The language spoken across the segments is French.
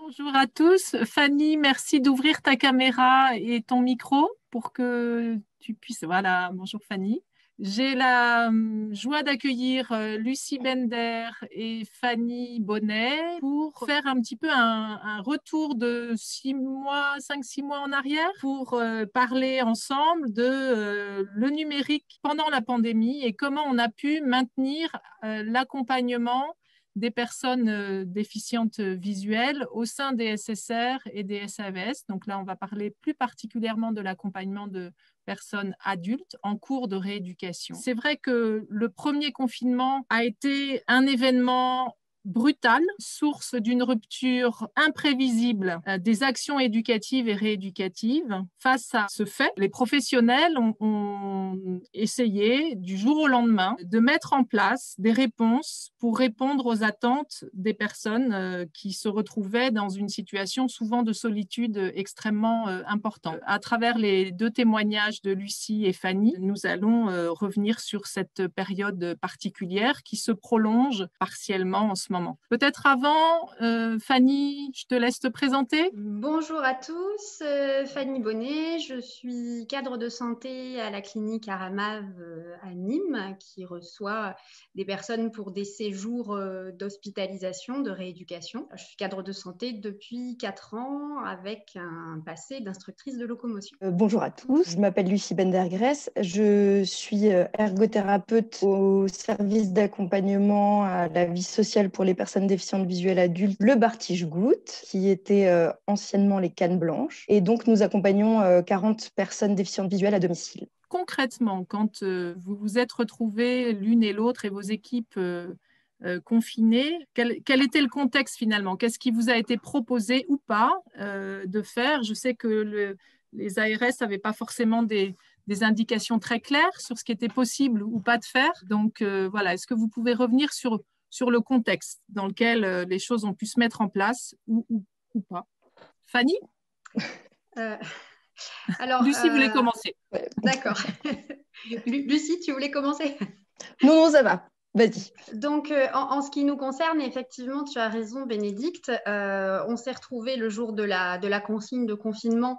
Bonjour à tous. Fanny, merci d'ouvrir ta caméra et ton micro pour que tu puisses. Voilà, bonjour Fanny. J'ai la joie d'accueillir Lucie Bender et Fanny Bonnet pour faire un petit peu un retour de 6 mois, 5-6 mois en arrière pour parler ensemble de le numérique pendant la pandémie et comment on a pu maintenir l'accompagnement des personnes déficientes visuelles au sein des SSR et des SAVS. Donc là, on va parler plus particulièrement de l'accompagnement de personnes adultes en cours de rééducation. C'est vrai que le premier confinement a été un événement brutal, source d'une rupture imprévisible des actions éducatives et rééducatives. Face à ce fait, les professionnels ont essayé du jour au lendemain de mettre en place des réponses pour répondre aux attentes des personnes qui se retrouvaient dans une situation souvent de solitude extrêmement importante. À travers les deux témoignages de Lucie et Fanny, nous allons revenir sur cette période particulière qui se prolonge partiellement en ce moment. Peut-être avant, Fanny, je te laisse te présenter. Bonjour à tous, Fanny Bonnet, je suis cadre de santé à la clinique Aramav à Nîmes qui reçoit des personnes pour des séjours d'hospitalisation, de rééducation. Je suis cadre de santé depuis 4 ans avec un passé d'instructrice de locomotion. Bonjour à tous, je m'appelle Lucie Bender-Gress, je suis ergothérapeute au service d'accompagnement à la vie sociale pour les personnes déficientes visuelles adultes, le Bartige-Goutte, qui était anciennement les Cannes Blanches. Et donc, nous accompagnons 40 personnes déficientes visuelles à domicile. Concrètement, quand vous vous êtes retrouvés l'une et l'autre et vos équipes confinées, quel était le contexte finalement? Qu'est-ce qui vous a été proposé ou pas de faire? Je sais que les ARS n'avaient pas forcément des indications très claires sur ce qui était possible ou pas de faire. Donc voilà, est-ce que vous pouvez revenir sur le contexte dans lequel les choses ont pu se mettre en place ou pas? Fanny? Alors, Lucie voulait commencer. D'accord. Lucie, tu voulais commencer? Non, ça va. Vas-y. Donc, en ce qui nous concerne, effectivement, tu as raison, Bénédicte. On s'est retrouvés le jour de la consigne de confinement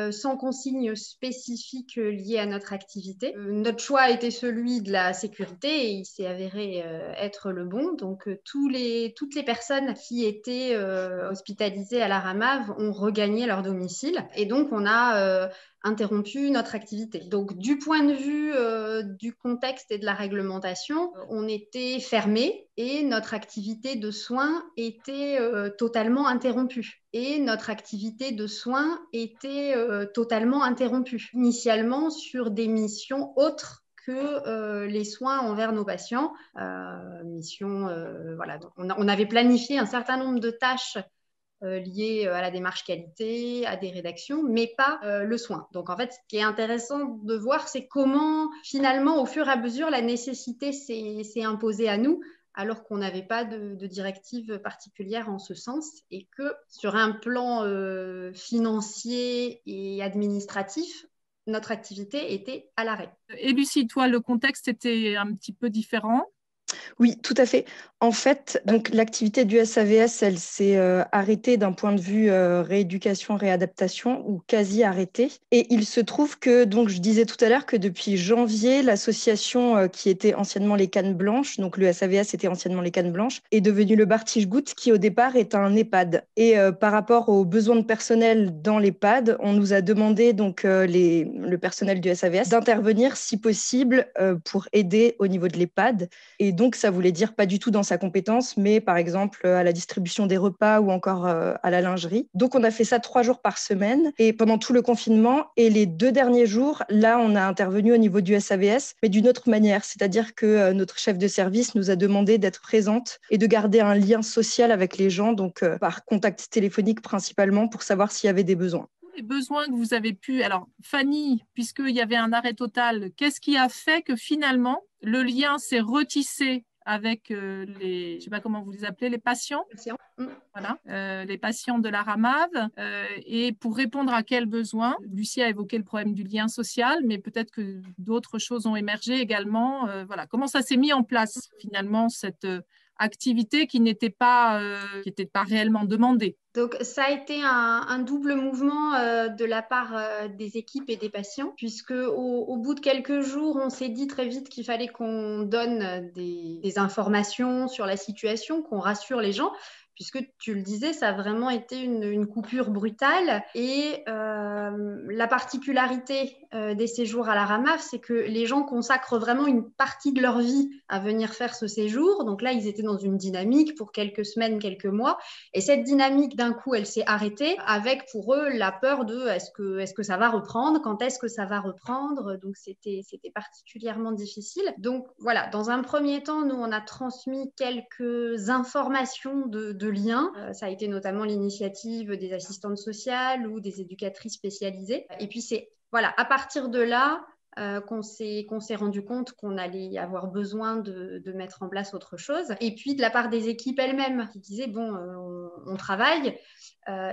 sans consigne spécifique liée à notre activité. Notre choix a été celui de la sécurité et il s'est avéré être le bon. Donc, toutes les personnes qui étaient hospitalisées à la Ramav ont regagné leur domicile et donc on a interrompu notre activité. Donc, du point de vue du contexte et de la réglementation, on était fermé et notre activité de soins était totalement interrompue. Et notre activité de soins était totalement interrompue. Initialement sur des missions autres que les soins envers nos patients. Voilà. Donc on avait planifié un certain nombre de tâches liées à la démarche qualité, à des rédactions, mais pas le soin. Donc en fait, ce qui est intéressant de voir, c'est comment finalement, au fur et à mesure, la nécessité s'est imposée à nous, alors qu'on n'avait pas de directive particulière en ce sens, et que sur un plan financier et administratif, notre activité était à l'arrêt. Et Lucie, toi, le contexte était un petit peu différent. Oui, tout à fait. En fait, donc l'activité du SAVS, elle s'est arrêtée d'un point de vue rééducation, réadaptation ou quasi arrêtée. Et il se trouve que, donc je disais tout à l'heure que depuis janvier, l'association qui était anciennement les Cannes Blanches, donc le SAVS était anciennement les Cannes Blanches, est devenue le Bartige-Goutte qui au départ est un EHPAD. Et par rapport aux besoins de personnel dans l'EHPAD, on nous a demandé donc le personnel du SAVS d'intervenir si possible pour aider au niveau de l'EHPAD. Et donc ça voulait dire pas du tout dans sa compétence, mais par exemple à la distribution des repas ou encore à la lingerie. Donc on a fait ça 3 jours par semaine et pendant tout le confinement. Et les 2 derniers jours, là, on a intervenu au niveau du SAVS, mais d'une autre manière. C'est-à-dire que notre chef de service nous a demandé d'être présente et de garder un lien social avec les gens, donc par contact téléphonique principalement, pour savoir s'il y avait des besoins. Les besoins que vous avez pu… Alors, Fanny, puisqu'il y avait un arrêt total, qu'est-ce qui a fait que finalement, le lien s'est retissé avec les, je ne sais pas comment vous les appelez, les patients, voilà, les patients de la Ramav, et pour répondre à quels besoins? Lucie a évoqué le problème du lien social, mais peut-être que d'autres choses ont émergé également. Voilà. Comment ça s'est mis en place finalement, cette activité qui n'était pas réellement demandée. Donc, ça a été un double mouvement de la part des équipes et des patients, puisque au bout de quelques jours, on s'est dit très vite qu'il fallait qu'on donne des informations sur la situation, qu'on rassure les gens, puisque tu le disais, ça a vraiment été une coupure brutale. Et la particularité des séjours à la RAMAF, c'est que les gens consacrent vraiment une partie de leur vie à venir faire ce séjour. Donc là, ils étaient dans une dynamique pour quelques semaines, quelques mois. Et cette dynamique, d'un coup, elle s'est arrêtée avec pour eux la peur de est-ce que ça va reprendre, quand est-ce que ça va reprendre. Donc c'était particulièrement difficile. Donc voilà, dans un premier temps, nous, on a transmis quelques informations de liens. Ça a été notamment l'initiative des assistantes sociales ou des éducatrices spécialisées. Et puis c'est voilà, à partir de là, qu'on s'est rendu compte qu'on allait avoir besoin de mettre en place autre chose. Et puis de la part des équipes elles-mêmes qui disaient, bon, on travaille,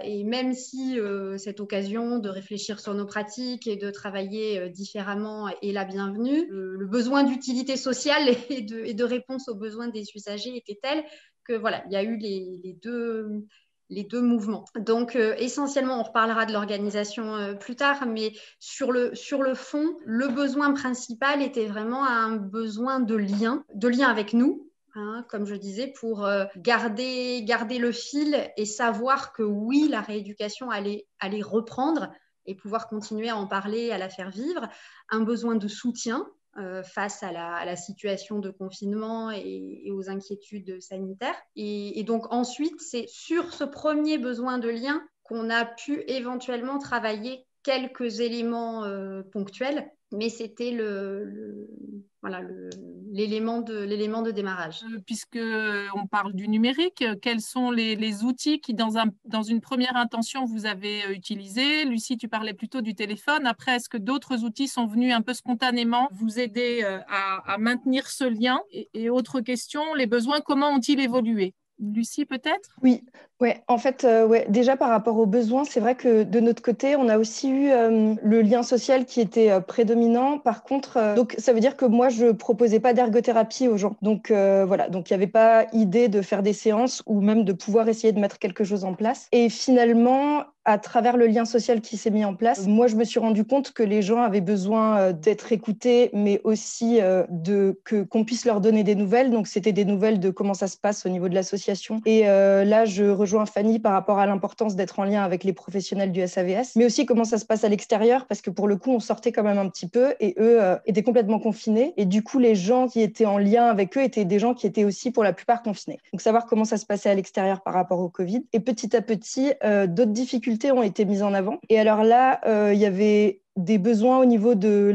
et même si cette occasion de réfléchir sur nos pratiques et de travailler différemment est la bienvenue, le besoin d'utilité sociale et de réponse aux besoins des usagers était tel que voilà, il y a eu les deux mouvements. Donc, essentiellement, on reparlera de l'organisation plus tard, mais sur le fond, le besoin principal était vraiment un besoin de lien avec nous, hein, comme je disais, pour garder le fil et savoir que oui, la rééducation allait reprendre et pouvoir continuer à en parler, à la faire vivre. Un besoin de soutien face à la situation de confinement et aux inquiétudes sanitaires. Et donc ensuite, c'est sur ce premier besoin de lien qu'on a pu éventuellement travailler quelques éléments ponctuels, mais c'était l'élément de démarrage. Puisqu'on parle du numérique, quels sont les outils qui, dans une première intention, vous avez utilisés? Lucie, tu parlais plutôt du téléphone. Après, est-ce que d'autres outils sont venus un peu spontanément vous aider à maintenir ce lien? Et autre question, les besoins, comment ont-ils évolué? Lucie, peut-être? Oui, ouais. En fait, ouais. Déjà par rapport aux besoins, c'est vrai que de notre côté, on a aussi eu le lien social qui était prédominant. Par contre, donc ça veut dire que moi, je proposais pas d'ergothérapie aux gens. Donc voilà, donc il n'y avait pas idée de faire des séances ou même de pouvoir essayer de mettre quelque chose en place. Et finalement, à travers le lien social qui s'est mis en place, moi, je me suis rendu compte que les gens avaient besoin d'être écoutés, mais aussi qu'on puisse leur donner des nouvelles. Donc, c'était des nouvelles de comment ça se passe au niveau de l'association. Et là, je rejoins Fanny par rapport à l'importance d'être en lien avec les professionnels du SAVS, mais aussi comment ça se passe à l'extérieur, parce que pour le coup, on sortait quand même un petit peu et eux étaient complètement confinés. Et du coup, les gens qui étaient en lien avec eux étaient des gens qui étaient aussi pour la plupart confinés. Donc, savoir comment ça se passait à l'extérieur par rapport au Covid. Et petit à petit, d'autres difficultés ont été mises en avant. Et alors là, il y avait des besoins au niveau de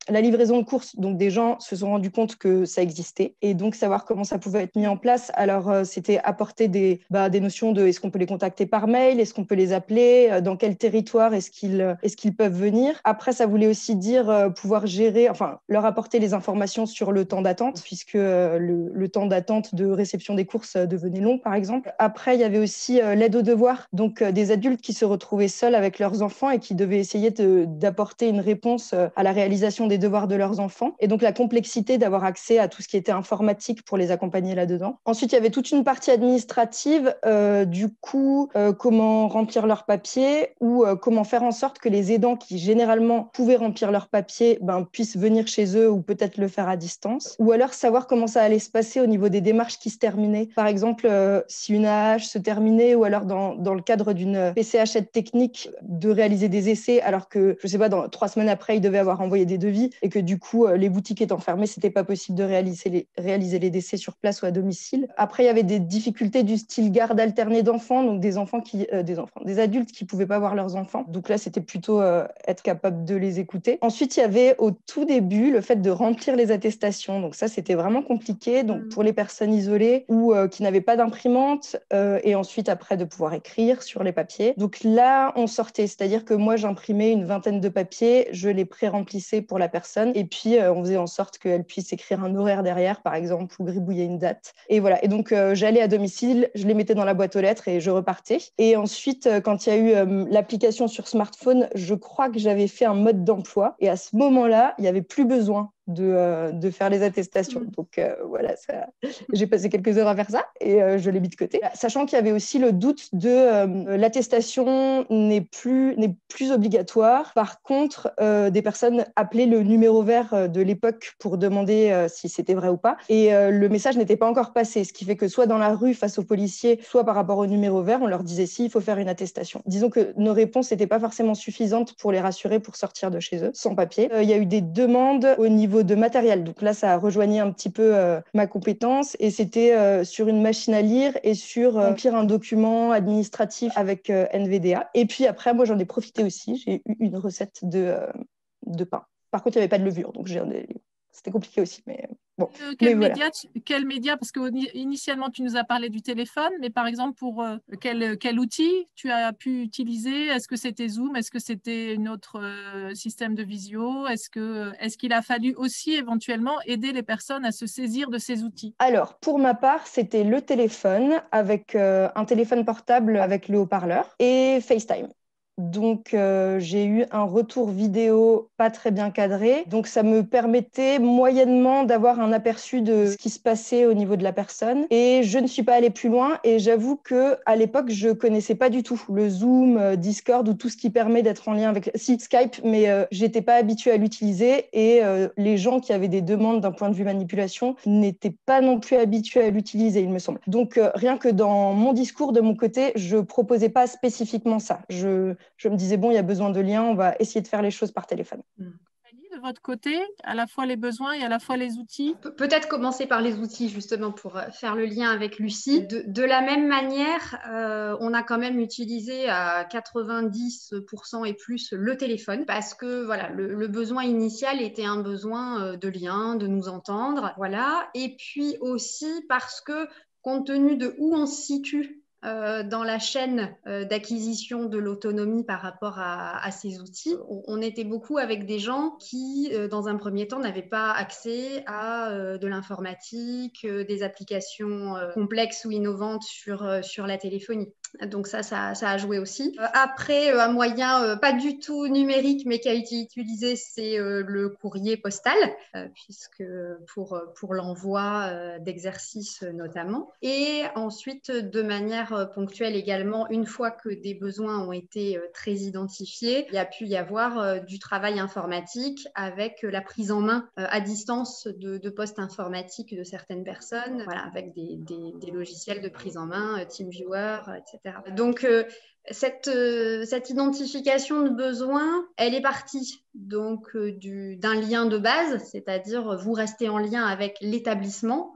la livraison de courses. Donc, des gens se sont rendus compte que ça existait. Et donc, savoir comment ça pouvait être mis en place. Alors, c'était apporter des notions de est-ce qu'on peut les contacter par mail, est-ce qu'on peut les appeler, dans quel territoire est-ce qu'ils peuvent venir. Après, ça voulait aussi dire pouvoir gérer, enfin, leur apporter les informations sur le temps d'attente, puisque le temps d'attente de réception des courses devenait long, par exemple. Après, il y avait aussi l'aide aux devoirs. Donc, des adultes qui se retrouvaient seuls avec leurs enfants et qui devaient essayer d'apporter une réponse à la réalisation des devoirs de leurs enfants. Et donc, la complexité d'avoir accès à tout ce qui était informatique pour les accompagner là-dedans. Ensuite, il y avait toute une partie administrative, comment remplir leurs papiers ou comment faire en sorte que les aidants qui, généralement, pouvaient remplir leurs papiers puissent venir chez eux ou peut-être le faire à distance. Ou alors, savoir comment ça allait se passer au niveau des démarches qui se terminaient. Par exemple, si une AAH se terminait ou alors dans le cadre d'une PCH aide technique de réaliser des essais alors que, je sais pas, 3 semaines après, ils devaient avoir envoyé des devis et que du coup, les boutiques étant fermées, c'était pas possible de réaliser les décès sur place ou à domicile. Après, il y avait des difficultés du style garde alternée d'enfants, donc des adultes qui pouvaient pas voir leurs enfants. Donc là, c'était plutôt être capable de les écouter. Ensuite, il y avait au tout début le fait de remplir les attestations. Donc ça, c'était vraiment compliqué. Donc pour les personnes isolées ou qui n'avaient pas d'imprimante et ensuite après de pouvoir écrire sur les papiers. Donc là, on sortait, c'est-à-dire que moi, j'imprimais une 20aine de papiers, je les pré-remplissais pour la personne et puis on faisait en sorte qu'elle puisse écrire un horaire derrière, par exemple, ou gribouiller une date. Et voilà. Et donc, j'allais à domicile, je les mettais dans la boîte aux lettres et je repartais. Et ensuite, quand il y a eu l'application sur smartphone, je crois que j'avais fait un mode d'emploi. Et à ce moment-là, il n'y avait plus besoin de faire les attestations. Donc voilà, j'ai passé quelques heures à faire ça et je l'ai mis de côté. Sachant qu'il y avait aussi le doute de l'attestation n'est plus obligatoire. Par contre, des personnes appelaient le numéro vert de l'époque pour demander si c'était vrai ou pas. Et le message n'était pas encore passé, ce qui fait que soit dans la rue face aux policiers, soit par rapport au numéro vert, on leur disait si, il faut faire une attestation. Disons que nos réponses n'étaient pas forcément suffisantes pour les rassurer pour sortir de chez eux sans papier. Il y a eu des demandes au niveau de matériel. Donc là, ça a rejoigné un petit peu ma compétence et c'était sur une machine à lire et sur remplir un document administratif avec NVDA. Et puis après, moi, j'en ai profité aussi. J'ai eu une recette de pain. Par contre, il n'y avait pas de levure, donc c'était compliqué aussi. Mais bon. Quel média, parce qu'initialement, tu nous as parlé du téléphone, mais par exemple, pour quel outil tu as pu utiliser? Est-ce que c'était Zoom? Est-ce que c'était un autre système de visio? Est-ce qu'il a fallu aussi éventuellement aider les personnes à se saisir de ces outils? Alors, pour ma part, c'était le téléphone avec un téléphone portable avec le haut-parleur et FaceTime. Donc, j'ai eu un retour vidéo pas très bien cadré. Donc, ça me permettait moyennement d'avoir un aperçu de ce qui se passait au niveau de la personne. Et je ne suis pas allée plus loin. Et j'avoue qu'à l'époque, je connaissais pas du tout le Zoom, Discord ou tout ce qui permet d'être en lien avec... Si, Skype, mais j'étais pas habituée à l'utiliser. Et les gens qui avaient des demandes d'un point de vue manipulation n'étaient pas non plus habitués à l'utiliser, il me semble. Donc, rien que dans mon discours, de mon côté, je proposais pas spécifiquement ça. Je me disais, bon, il y a besoin de liens, on va essayer de faire les choses par téléphone. De votre côté, à la fois les besoins et à la fois les outils? Peut-être commencer par les outils, justement, pour faire le lien avec Lucie. De la même manière, on a quand même utilisé à 90% et plus le téléphone, parce que voilà, le besoin initial était un besoin de lien, de nous entendre. Voilà. Et puis aussi parce que, compte tenu de où on se situe dans la chaîne d'acquisition de l'autonomie par rapport à ces outils, on était beaucoup avec des gens qui, dans un premier temps, n'avaient pas accès à de l'informatique, des applications complexes ou innovantes sur la téléphonie. Donc ça a joué aussi. Après, un moyen pas du tout numérique, mais qui a été utilisé, c'est le courrier postal, puisque pour l'envoi d'exercices notamment. Et ensuite, de manière ponctuelle également, une fois que des besoins ont été très identifiés, il y a pu y avoir du travail informatique avec la prise en main à distance de postes informatiques de certaines personnes, voilà, avec des logiciels de prise en main, TeamViewer, etc. Donc, cette identification de besoin, elle est partie donc d'un lien de base, c'est-à-dire vous restez en lien avec l'établissement,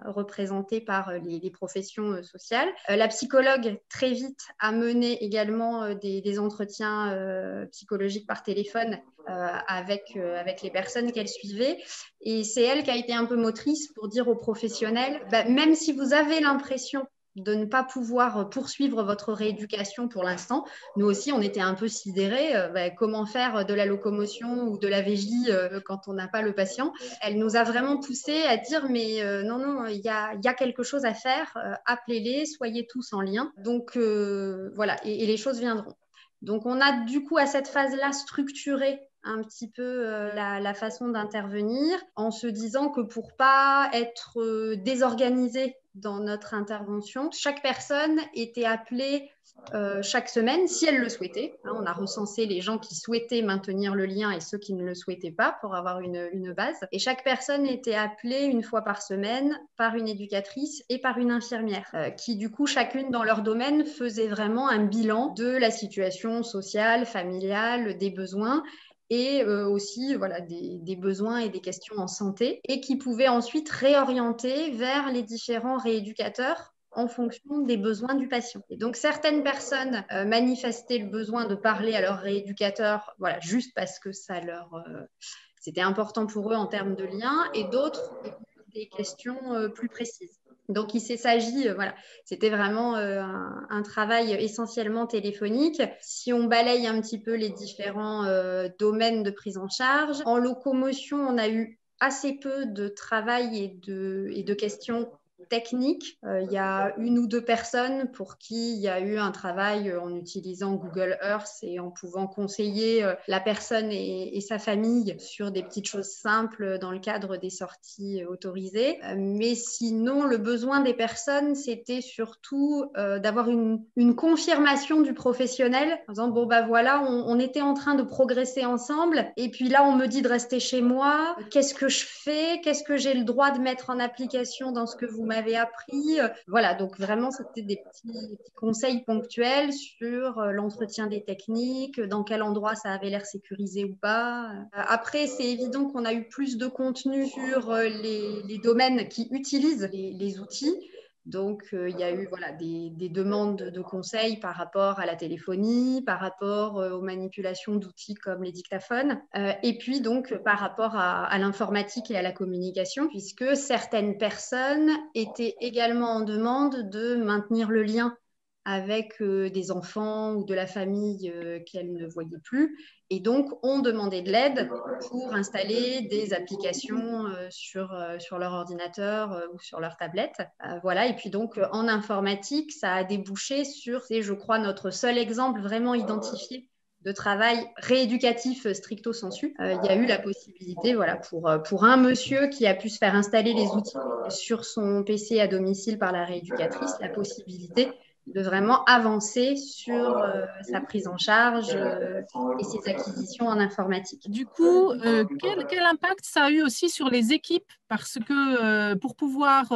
représenté par les professions sociales. La psychologue, très vite, a mené également des entretiens psychologiques par téléphone avec les personnes qu'elle suivait. Et c'est elle qui a été un peu motrice pour dire aux professionnels, même si vous avez l'impression de ne pas pouvoir poursuivre votre rééducation pour l'instant. Nous aussi, on était un peu sidérés. Comment faire de la locomotion ou de la VJ quand on n'a pas le patient? Elle nous a vraiment poussé à dire, mais non, il y a quelque chose à faire. Appelez-les, soyez tous en lien. Donc, voilà, et les choses viendront. Donc, on a du coup, à cette phase-là, structuré un petit peu la façon d'intervenir en se disant que pour pas être désorganisé dans notre intervention, chaque personne était appelée chaque semaine, si elle le souhaitait. On a recensé les gens qui souhaitaient maintenir le lien et ceux qui ne le souhaitaient pas pour avoir une base. Et chaque personne était appelée une fois par semaine par une éducatrice et par une infirmière qui, du coup, chacune dans leur domaine faisait vraiment un bilan de la situation sociale, familiale, des besoins et aussi voilà, des besoins et des questions en santé, et qui pouvaient ensuite réorienter vers les différents rééducateurs en fonction des besoins du patient. Et donc, certaines personnes manifestaient le besoin de parler à leur rééducateur, voilà, juste parce que c'était important pour eux en termes de lien, et d'autres des questions plus précises. Donc, il s'agit, voilà, c'était vraiment un travail essentiellement téléphonique. Si on balaye un petit peu les différents domaines de prise en charge, en locomotion, on a eu assez peu de travail et de questions technique. Il y a une ou deux personnes pour qui il y a eu un travail en utilisant Google Earth et en pouvant conseiller la personne et sa famille sur des petites choses simples dans le cadre des sorties autorisées. Mais sinon, le besoin des personnes, c'était surtout d'avoir une confirmation du professionnel en disant, bon, bah voilà, on était en train de progresser ensemble et puis là, on me dit de rester chez moi. Qu'est-ce que je fais? Qu'est-ce que j'ai le droit de mettre en application dans ce que vous m'avez appris? Voilà, donc vraiment, c'était des petits conseils ponctuels sur l'entretien des techniques, dans quel endroit ça avait l'air sécurisé ou pas. Après, c'est évident qu'on a eu plus de contenu sur les domaines qui utilisent les outils. Donc, il y a eu des demandes de conseils par rapport à la téléphonie, par rapport aux manipulations d'outils comme les dictaphones, et puis donc par rapport à l'informatique et à la communication, puisque certaines personnes étaient également en demande de maintenir le lien avec des enfants ou de la famille qu'elles ne voyaient plus. Et donc, on demandait de l'aide pour installer des applications sur leur ordinateur ou sur leur tablette. Voilà. Et puis donc, en informatique, ça a débouché sur, c'est, je crois, notre seul exemple vraiment identifié de travail rééducatif stricto sensu. Il y a eu la possibilité, voilà, pour un monsieur qui a pu se faire installer les outils sur son PC à domicile par la rééducatrice, la possibilité de vraiment avancer sur sa prise en charge et ses acquisitions en informatique. Du coup, quel impact ça a eu aussi sur les équipes? Parce que pour pouvoir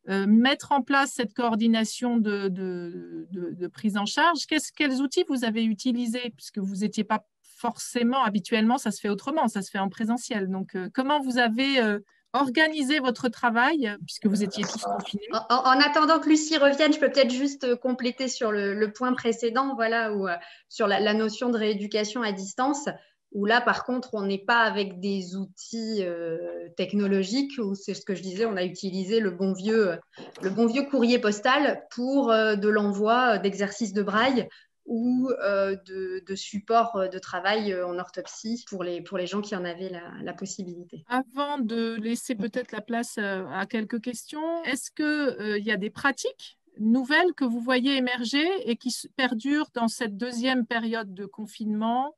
mettre en place cette coordination de prise en charge, quels outils vous avez utilisés? Puisque vous n'étiez pas forcément, habituellement, ça se fait autrement, ça se fait en présentiel. Donc, comment vous avez organisé votre travail, puisque vous étiez tous confinés? En attendant que Lucie revienne, je peux peut-être juste compléter sur le point précédent, voilà, où, sur la notion de rééducation à distance, où là, par contre, on n'est pas avec des outils technologiques, où c'est ce que je disais, on a utilisé le bon vieux courrier postal pour de l'envoi d'exercices de braille ou de support de travail en orthopsie pour les gens qui en avaient la possibilité. Avant de laisser peut-être la place à quelques questions, est-ce qu'il y a des pratiques nouvelles que vous voyez émerger et qui perdurent dans cette deuxième période de confinement,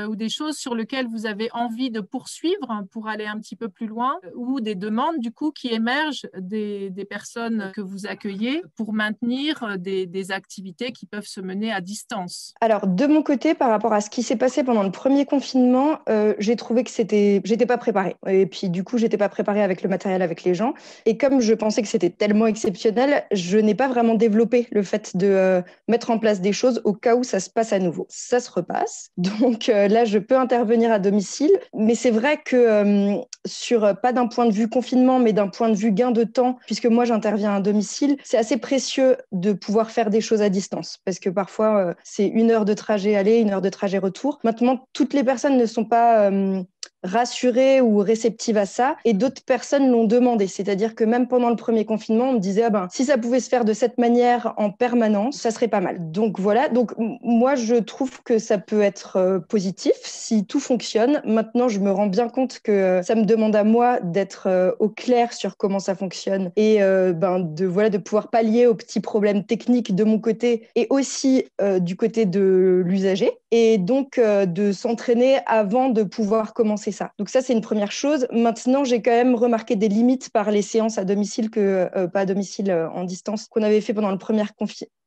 ou des choses sur lesquelles vous avez envie de poursuivre pour aller un petit peu plus loin, ou des demandes du coup qui émergent des personnes que vous accueillez pour maintenir des activités qui peuvent se mener à distance? Alors, de mon côté, par rapport à ce qui s'est passé pendant le premier confinement, j'ai trouvé que j'étais pas préparée. Et puis, du coup, j'étais pas préparée avec le matériel, avec les gens. Et comme je pensais que c'était tellement exceptionnel, je n'ai pas vraiment développé le fait de mettre en place des choses au cas où ça se passe à nouveau. Ça se repasse. Donc, là, je peux intervenir à domicile. Mais c'est vrai que pas d'un point de vue confinement, mais d'un point de vue gain de temps, puisque moi, j'interviens à domicile, c'est assez précieux de pouvoir faire des choses à distance. Parce que parfois, c'est 1 heure de trajet aller, 1 heure de trajet retour. Maintenant, toutes les personnes ne sont pas rassurées ou réceptives à ça, et d'autres personnes l'ont demandé. C'est-à-dire que même pendant le premier confinement, on me disait si ça pouvait se faire de cette manière en permanence, ça serait pas mal. Donc voilà, donc moi je trouve que ça peut être positif si tout fonctionne. Maintenant, je me rends bien compte que ça me demande à moi d'être au clair sur comment ça fonctionne et de pouvoir pallier aux petits problèmes techniques de mon côté et aussi du côté de l'usager, et donc de s'entraîner avant de pouvoir commencer ça. Donc ça, c'est une première chose. Maintenant, j'ai quand même remarqué des limites par les séances à domicile, pas à domicile, en distance, qu'on avait fait pendant le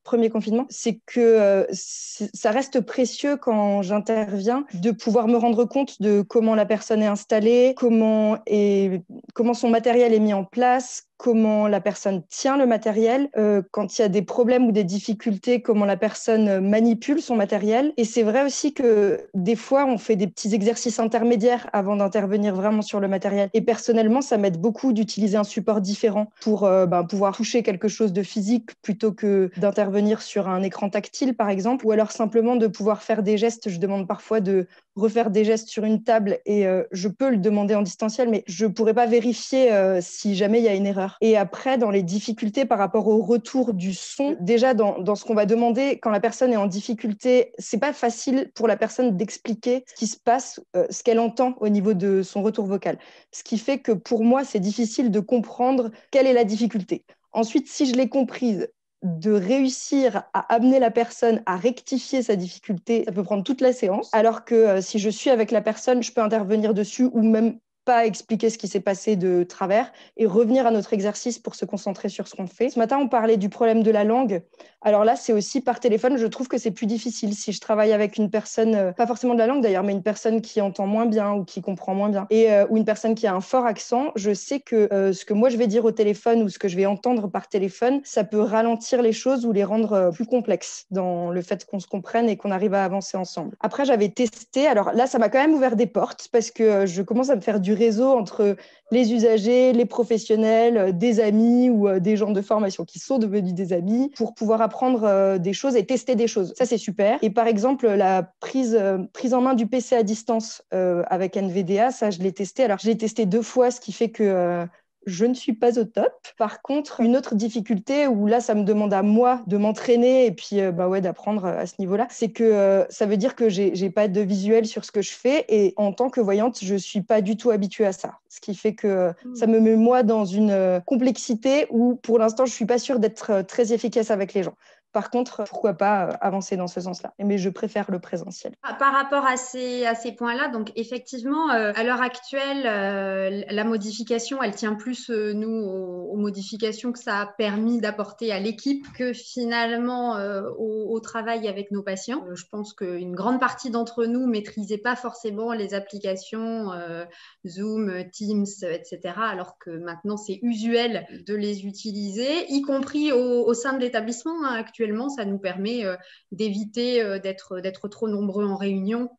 premier confinement. C'est que ça reste précieux quand j'interviens de pouvoir me rendre compte de comment la personne est installée, comment son matériel est mis en place, comment la personne tient le matériel, quand il y a des problèmes ou des difficultés, comment la personne manipule son matériel. Et c'est vrai aussi que des fois, on fait des petits exercices intermédiaires avant d'intervenir vraiment sur le matériel. Et personnellement, ça m'aide beaucoup d'utiliser un support différent pour pouvoir toucher quelque chose de physique plutôt que d'intervenir sur un écran tactile, par exemple, ou alors simplement de pouvoir faire des gestes. Je demande parfois de refaire des gestes sur une table et je peux le demander en distanciel, mais je ne pourrais pas vérifier si jamais il y a une erreur. l'ordinateur. Et après, dans les difficultés par rapport au retour du son, déjà dans ce qu'on va demander, quand la personne est en difficulté, c'est pas facile pour la personne d'expliquer ce qui se passe, ce qu'elle entend au niveau de son retour vocal. Ce qui fait que pour moi, c'est difficile de comprendre quelle est la difficulté. Ensuite, si je l'ai comprise, de réussir à amener la personne à rectifier sa difficulté, ça peut prendre toute la séance. Alors que si je suis avec la personne, je peux intervenir dessus ou même pas expliquer ce qui s'est passé de travers et revenir à notre exercice pour se concentrer sur ce qu'on fait. Ce matin, on parlait du problème de la langue. Alors là, c'est aussi par téléphone. Je trouve que c'est plus difficile si je travaille avec une personne, pas forcément de la langue d'ailleurs, mais une personne qui entend moins bien ou qui comprend moins bien ou une personne qui a un fort accent. Je sais que ce que moi je vais dire au téléphone ou ce que je vais entendre par téléphone, ça peut ralentir les choses ou les rendre plus complexes dans le fait qu'on se comprenne et qu'on arrive à avancer ensemble. Après, j'avais testé. Alors là, ça m'a quand même ouvert des portes parce que je commence à me faire du réseau entre les usagers, les professionnels, des amis ou des gens de formation qui sont devenus des amis pour pouvoir apprendre des choses et tester des choses. Ça, c'est super. Et par exemple, la prise en main du PC à distance avec NVDA, ça, je l'ai testé. Alors, je l'ai testé 2 fois, ce qui fait que je ne suis pas au top. Par contre, une autre difficulté où là, ça me demande à moi de m'entraîner et puis d'apprendre à ce niveau-là, c'est que ça veut dire que j'ai pas de visuel sur ce que je fais et en tant que voyante, je suis pas du tout habituée à ça. Ce qui fait que ça me met moi dans une complexité où pour l'instant, je suis pas sûre d'être très efficace avec les gens. Par contre, pourquoi pas avancer dans ce sens-là. Mais je préfère le présentiel. Par rapport à ces points-là, donc effectivement, à l'heure actuelle, la modification, elle tient plus, nous, aux modifications que ça a permis d'apporter à l'équipe que finalement au travail avec nos patients. Je pense qu'une grande partie d'entre nous ne maîtrisait pas forcément les applications Zoom, Teams, etc., alors que maintenant, c'est usuel de les utiliser, y compris au sein de l'établissement. Actuellement, ça nous permet d'éviter d'être trop nombreux en réunion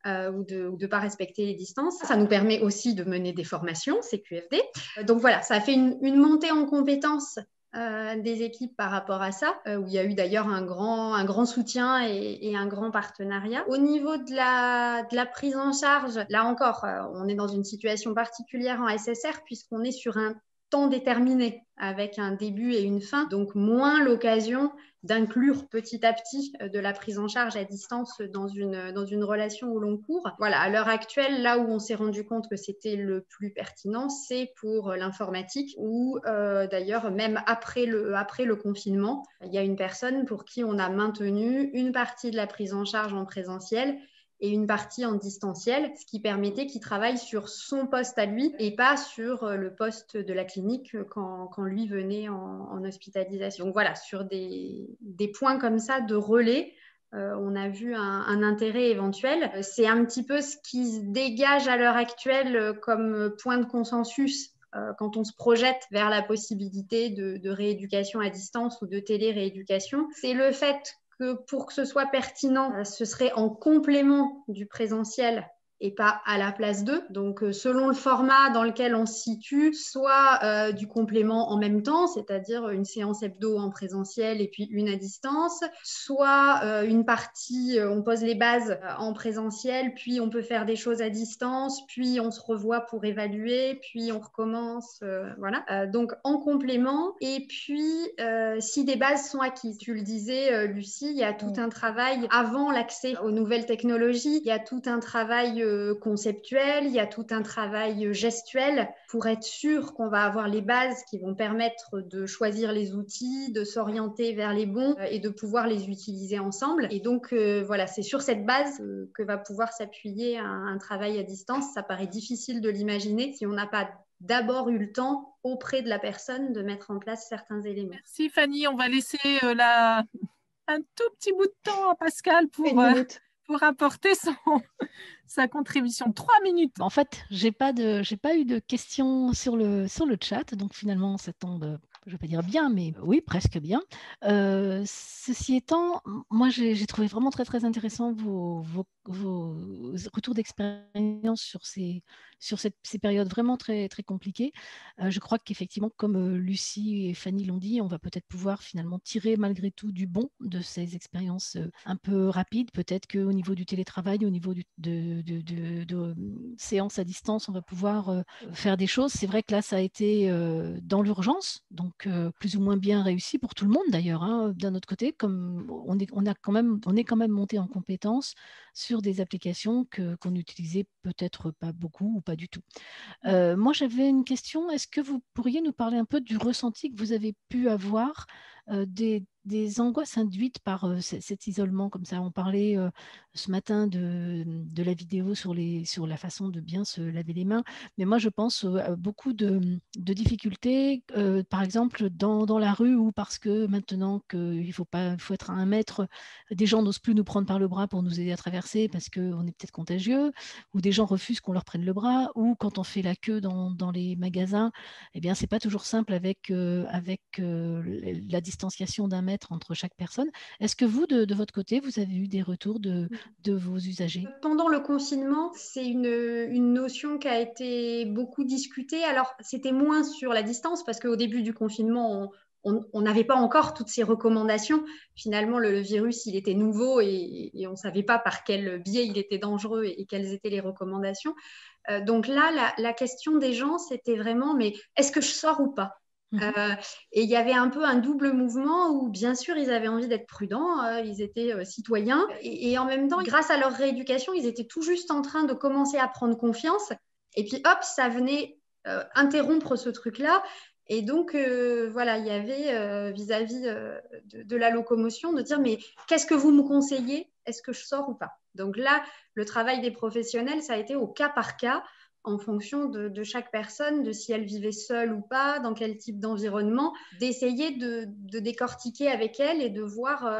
ou de ne pas respecter les distances. Ça nous permet aussi de mener des formations, CQFD. Donc voilà, ça a fait une montée en compétences des équipes par rapport à ça, où il y a eu d'ailleurs un grand soutien et un grand partenariat. Au niveau de la prise en charge, là encore, on est dans une situation particulière en SSR puisqu'on est sur un temps déterminé avec un début et une fin, donc moins l'occasion d'inclure petit à petit de la prise en charge à distance dans une relation au long cours. Voilà, à l'heure actuelle, là où on s'est rendu compte que c'était le plus pertinent, c'est pour l'informatique où d'ailleurs, même après le confinement, il y a une personne pour qui on a maintenu une partie de la prise en charge en présentiel et une partie en distanciel, ce qui permettait qu'il travaille sur son poste à lui et pas sur le poste de la clinique quand lui venait en hospitalisation. Donc voilà, sur des points comme ça de relais, on a vu un intérêt éventuel. C'est un petit peu ce qui se dégage à l'heure actuelle comme point de consensus quand on se projette vers la possibilité de rééducation à distance ou de télé-rééducation. C'est le fait que pour que ce soit pertinent, ce serait en complément du présentiel et pas à la place d'eux. Donc, selon le format dans lequel on se situe, soit du complément en même temps, c'est-à-dire une séance hebdo en présentiel et puis une à distance, soit une partie, on pose les bases en présentiel, puis on peut faire des choses à distance, puis on se revoit pour évaluer, puis on recommence, voilà. Donc, en complément, et puis si des bases sont acquises. Tu le disais, Lucie, il y a tout un travail avant l'accès aux nouvelles technologies, il y a tout un travail conceptuel, il y a tout un travail gestuel pour être sûr qu'on va avoir les bases qui vont permettre de choisir les outils, de s'orienter vers les bons et de pouvoir les utiliser ensemble. Et donc, voilà, c'est sur cette base que va pouvoir s'appuyer un travail à distance. Ça paraît difficile de l'imaginer si on n'a pas d'abord eu le temps auprès de la personne de mettre en place certains éléments. Merci Fanny, on va laisser un tout petit bout de temps à Pascal pour apporter sa contribution. 3 minutes. En fait, j'ai pas eu de questions sur le chat, donc finalement, ça tombe, je ne vais pas dire bien, mais oui, presque bien. Ceci étant, moi, j'ai trouvé vraiment très, très intéressant vos retours d'expérience sur ces sur ces périodes vraiment très, très compliquées. Je crois qu'effectivement, comme Lucie et Fanny l'ont dit, on va peut-être pouvoir finalement tirer malgré tout du bon de ces expériences un peu rapides. Peut-être qu'au niveau du télétravail, au niveau de séances à distance, on va pouvoir faire des choses. C'est vrai que là, ça a été dans l'urgence, donc plus ou moins bien réussi pour tout le monde d'ailleurs. Hein. D'un autre côté, comme on est quand même monté en compétence sur des applications qu'on utilisait peut-être pas beaucoup ou pas du tout. Moi, j'avais une question. Est-ce que vous pourriez nous parler un peu du ressenti que vous avez pu avoir des angoisses induites par cet isolement comme ça? On parlait ce matin de la vidéo sur la façon de bien se laver les mains, mais moi, je pense à beaucoup de difficultés, par exemple, dans la rue, ou parce que maintenant qu'il faut être à 1 mètre, des gens n'osent plus nous prendre par le bras pour nous aider à traverser parce qu'on est peut-être contagieux, ou des gens refusent qu'on leur prenne le bras, ou quand on fait la queue dans les magasins, eh bien, c'est pas toujours simple avec la distanciation d'1 mètre entre chaque personne. Est-ce que vous, de votre côté, vous avez eu des retours de vos usagers? Pendant le confinement, c'est une notion qui a été beaucoup discutée. Alors, c'était moins sur la distance parce qu'au début du confinement, on n'avait pas encore toutes ces recommandations. Finalement, le virus, il était nouveau et on ne savait pas par quel biais il était dangereux et quelles étaient les recommandations. Donc là, la question des gens, c'était vraiment, mais est-ce que je sors ou pas? Et il y avait un peu un double mouvement où, bien sûr, ils avaient envie d'être prudents, ils étaient citoyens, et en même temps, grâce à leur rééducation, ils étaient tout juste en train de commencer à prendre confiance. Et puis, hop, ça venait interrompre ce truc-là. Et donc, voilà, il y avait vis-à-vis de la locomotion de dire, mais qu'est-ce que vous me conseillez? Est-ce que je sors ou pas? Donc là, le travail des professionnels, ça a été au cas par cas, en fonction de chaque personne, de si elle vivait seule ou pas, dans quel type d'environnement, d'essayer de décortiquer avec elle et de voir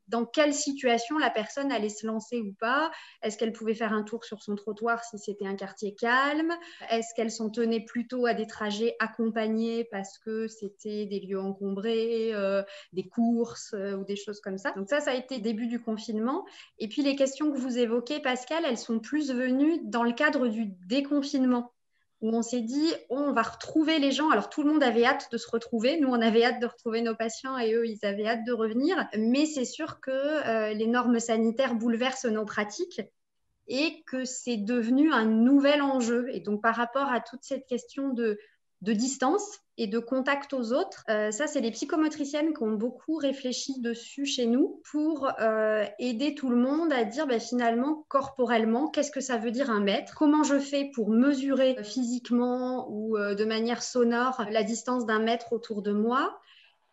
dans quelle situation la personne allait se lancer ou pas. Est-ce qu'elle pouvait faire un tour sur son trottoir si c'était un quartier calme? Est-ce qu'elle s'en tenait plutôt à des trajets accompagnés parce que c'était des lieux encombrés, des courses ou des choses comme ça? Donc ça a été début du confinement. Et puis les questions que vous évoquez, Pascal, elles sont plus venues dans le cadre du déconfinement, où on s'est dit, on va retrouver les gens. Alors tout le monde avait hâte de se retrouver. Nous, on avait hâte de retrouver nos patients et eux, ils avaient hâte de revenir. Mais c'est sûr que les normes sanitaires bouleversent nos pratiques et que c'est devenu un nouvel enjeu. Et donc par rapport à toute cette question de distance et de contact aux autres. Ça, c'est les psychomotriciennes qui ont beaucoup réfléchi dessus chez nous pour aider tout le monde à dire finalement, corporellement, qu'est-ce que ça veut dire 1 mètre? Comment je fais pour mesurer physiquement ou de manière sonore la distance d'1 mètre autour de moi?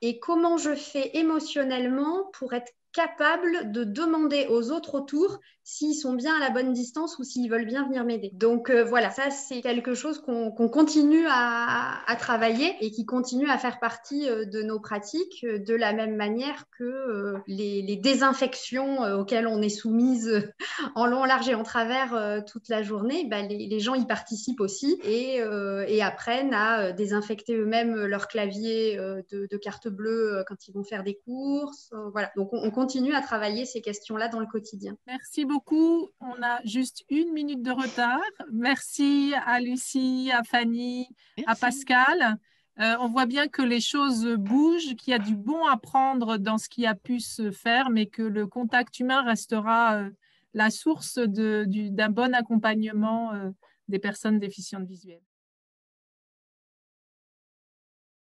Et comment je fais émotionnellement pour être capable de demander aux autres autour s'ils sont bien à la bonne distance ou s'ils veulent bien venir m'aider. Donc voilà, ça c'est quelque chose qu'on continue à travailler et qui continue à faire partie de nos pratiques de la même manière que les désinfections auxquelles on est soumise en long, large et en travers toute la journée. Les gens y participent aussi et apprennent à désinfecter eux-mêmes leur clavier de carte bleue quand ils vont faire des courses. Voilà, donc on continue à travailler ces questions-là dans le quotidien. Merci beaucoup. On a juste 1 minute de retard. Merci à Lucie, à Fanny, à Pascal. On voit bien que les choses bougent, qu'il y a du bon à prendre dans ce qui a pu se faire, mais que le contact humain restera la source d'un bon accompagnement des personnes déficientes visuelles.